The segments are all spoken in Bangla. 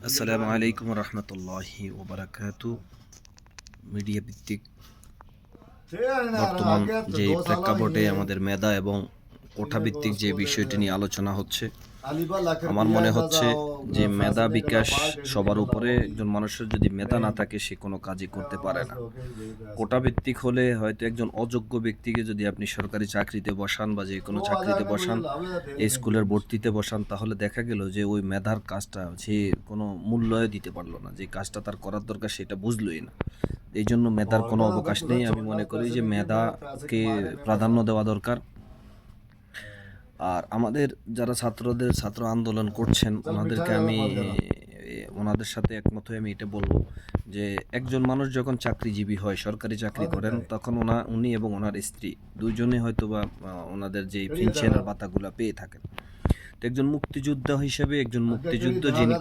আসসালামু আলাইকুম রহমতুল্লাহি ওবারাকাতু। মিডিয়া ভিত্তিক বর্তমান যে প্রেক্ষাপটে আমাদের মেধা এবং কোঠা ভিত্তিক যে বিষয়টি নিয়ে আলোচনা হচ্ছে, আমার মনে হচ্ছে যে মেধা বিকাশ সবার উপরে। একজন মানুষের যদি মেধা না থাকে সে কোনো কাজই করতে পারে না। কোটা ভিত্তিক হলে হয়তো একজন অযোগ্য ব্যক্তিকে যদি আপনি সরকারি চাকরিতে বসান বা যে কোনো চাকরিতে বসান, এই স্কুলের ভর্তিতে বসান, তাহলে দেখা গেল যে ওই মেধার কাজটা সে কোনো মূল্যই দিতে পারলো না, যে কাজটা তার করার দরকার সেটা বুঝলোই না। এই জন্য মেধার কোনো অবকাশ নেই। আমি মনে করি যে মেধাকে প্রাধান্য দেওয়া দরকার। আর আমাদের যারা ছাত্র আন্দোলন করছেন ওনাদেরকে আমি ওনাদের সাথে একমত হয়ে আমি এটা বলবো যে একজন মানুষ যখন চাকরিজীবী হয়, সরকারি চাকরি করেন, তখন উনি এবং ওনার স্ত্রী দুইজনে হয়তো বা ওনাদের যে পেনশনের ভাতাগুলো পেয়ে থাকেন। তো একজন মুক্তিযোদ্ধা হিসেবে একজন মুক্তিযুদ্ধ যিনি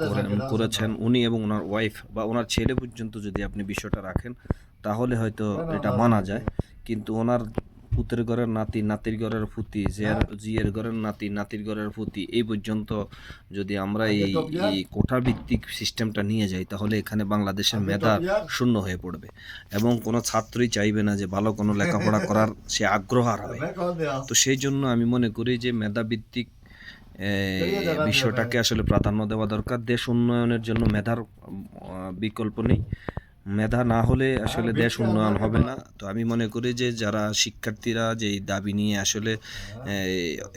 করেছেন উনি এবং ওনার ওয়াইফ বা ওনার ছেলে পর্যন্ত যদি আপনি বিষয়টা রাখেন, তাহলে হয়তো এটা মানা যায়। কিন্তু ওনার পুতের ঘরের নাতি, নাতির ঘরের পুতি, জিয়ের ঘরের নাতি, নাতির ঘরের পুতি, এই পর্যন্ত যদি আমরা এই কোঠা ভিত্তিক সিস্টেমটা নিয়ে যাই, তাহলে এখানে বাংলাদেশের মেধা শূন্য হয়ে পড়বে এবং কোনো ছাত্রই চাইবে না যে ভালো কোনো লেখাপড়া করার সে আগ্রহ হারাবে। তো সেই জন্য আমি মনে করি যে মেধা ভিত্তিক বিষয়টাকে আসলে প্রাধান্য দেওয়া দরকার। দেশ উন্নয়নের জন্য মেধার বিকল্প নেই। মেধা না হলে আসলে দেশ উন্নয়ন হবে না। তো আমি মনে করি যে যারা শিক্ষার্থীরা যেই দাবি নিয়ে আসলে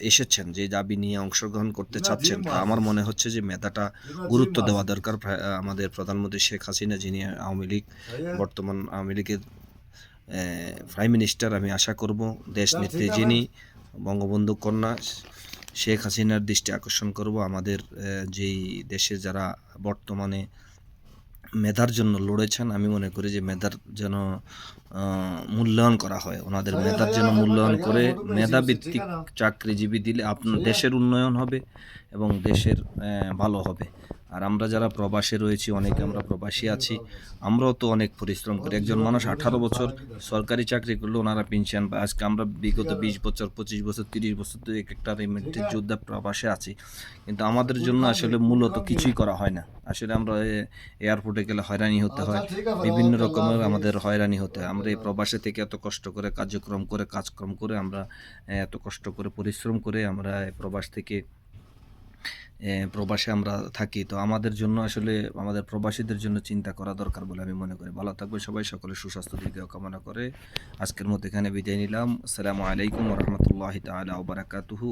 এসেছেন, যে দাবি নিয়ে অংশগ্রহণ করতে চাচ্ছেন, তা আমার মনে হচ্ছে যে মেধাটা গুরুত্ব দেওয়া দরকার। আমাদের প্রধানমন্ত্রী শেখ হাসিনা, যিনি বর্তমান আওয়ামী লীগের প্রাইম মিনিস্টার, আমি আশা করব দেশ নেত্রী যিনি বঙ্গবন্ধু কন্যা শেখ হাসিনার দৃষ্টি আকর্ষণ করব। আমাদের যেই দেশে যারা বর্তমানে মেধার জন্য লড়েছেন, আমি মনে করি যে মেধার যেন মূল্যায়ন করা হয়, ওনাদের মেধার যেন মূল্যায়ন করে মেধাভিত্তিক চাকরিজীবী দিলে আপনার দেশের উন্নয়ন হবে এবং দেশের ভালো হবে। আর আমরা যারা প্রবাসে রয়েছি, অনেকে আমরা প্রবাসী আছি, আমরাও তো অনেক পরিশ্রম করি। একজন মানুষ 18 বছর সরকারি চাকরি করলে ওনারা পেনশন পায়। আজকে আমরা বিগত 20 বছর, 25 বছর, 30 বছর তো এক একটা রিমিটেড যোদ্ধা প্রবাসে আছি, কিন্তু আমাদের জন্য আসলে মূলত কিছুই করা হয় না। আসলে আমরা এয়ারপোর্টে গেলে হয়রানি হতে হয়, বিভিন্ন রকমের আমাদের হয়রানি হতে হয়। আমরা এই প্রবাসে থেকে এত কষ্ট করে কাজকর্ম করে আমরা এত কষ্ট করে পরিশ্রম করে আমরা প্রবাসে আমরা থাকি। তো আমাদের জন্য আসলে আমাদের প্রবাসীদের জন্য চিন্তা করা দরকার বলে আমি মনে করি। ভালো থাকবে সবাই, সকলের সুস্বাস্থ্য দীর্ঘ কামনা করে আজকের মতো এখানে বিদায় নিলাম। আসসালামু আলাইকুম ওয়া রাহমাতুল্লাহি তাআলা ওয়া বারাকাতুহু।